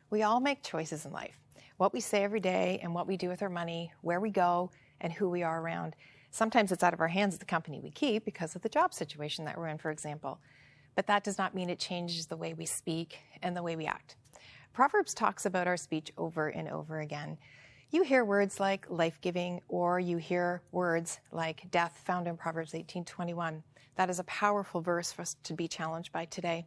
We all make choices in life. What we say every day and what we do with our money, where we go, and who we are around. Sometimes it's out of our hands at the company we keep because of the job situation that we're in, for example. But that does not mean it changes the way we speak and the way we act. Proverbs talks about our speech over and over again. You hear words like life-giving, or you hear words like death found in Proverbs 18:21. That is a powerful verse for us to be challenged by today.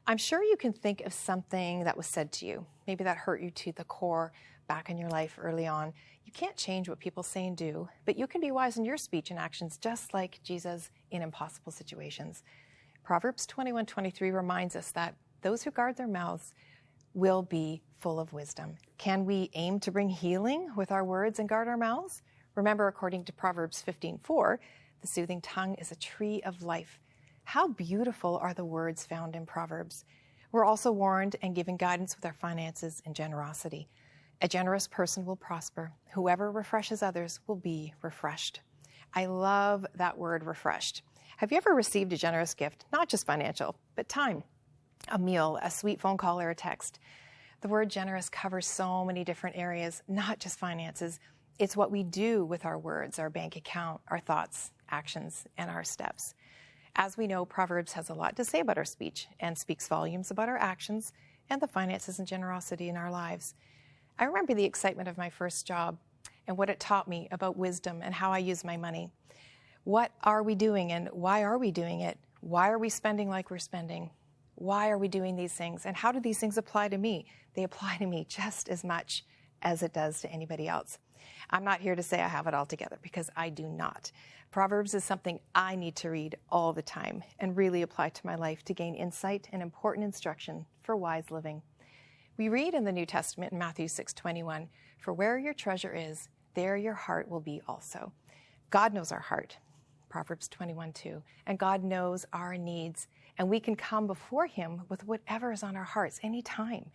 I'm sure you can think of something that was said to you, maybe that hurt you to the core back in your life early on. You can't change what people say and do, but you can be wise in your speech and actions, just like Jesus in impossible situations. Proverbs 21:23 reminds us that those who guard their mouths will be full of wisdom. Can we aim to bring healing with our words and guard our mouths? Remember, according to Proverbs 15:4, the soothing tongue is a tree of life. How beautiful are the words found in Proverbs. We're also warned and given guidance with our finances and generosity. A generous person will prosper. Whoever refreshes others will be refreshed. I love that word, refreshed. Have you ever received a generous gift? Not just financial, but time, a meal, a sweet phone call, or a text. The word generous covers so many different areas, not just finances. It's what we do with our words, our bank account, our thoughts, actions, and our steps. As we know, Proverbs has a lot to say about our speech and speaks volumes about our actions and the finances and generosity in our lives. I remember the excitement of my first job and what it taught me about wisdom and how I use my money. What are we doing and why are we doing it? Why are we spending like we're spending? Why are we doing these things? And how do these things apply to me? They apply to me just as much as it does to anybody else. I'm not here to say I have it all together, because I do not. Proverbs is something I need to read all the time and really apply to my life to gain insight and important instruction for wise living. We read in the New Testament in Matthew 6:21, "For where your treasure is, there your heart will be also." God knows our heart, Proverbs 21:2, and God knows our needs, and we can come before Him with whatever is on our hearts anytime.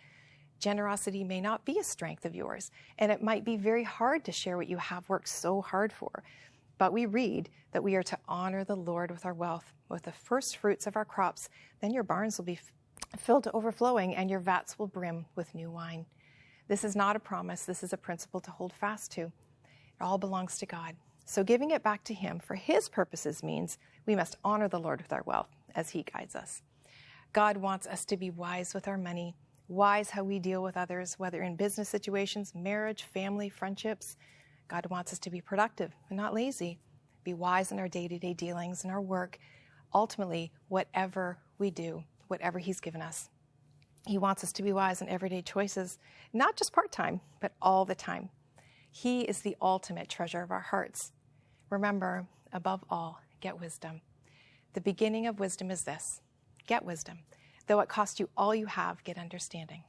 Generosity may not be a strength of yours, and it might be very hard to share what you have worked so hard for. But we read that we are to honor the Lord with our wealth, with the first fruits of our crops. Then your barns will be filled to overflowing, and your vats will brim with new wine. This is not a promise. This is a principle to hold fast to. It all belongs to God. So giving it back to Him for His purposes means we must honor the Lord with our wealth as He guides us. God wants us to be wise with our money, wise how we deal with others, whether in business situations, marriage, family, friendships. God wants us to be productive and not lazy, be wise in our day-to-day dealings and our work. Ultimately, whatever we do, whatever He's given us. He wants us to be wise in everyday choices, not just part-time, but all the time. He is the ultimate treasure of our hearts. Remember, above all, get wisdom. The beginning of wisdom is this: get wisdom. Though it cost you all you have, get understanding.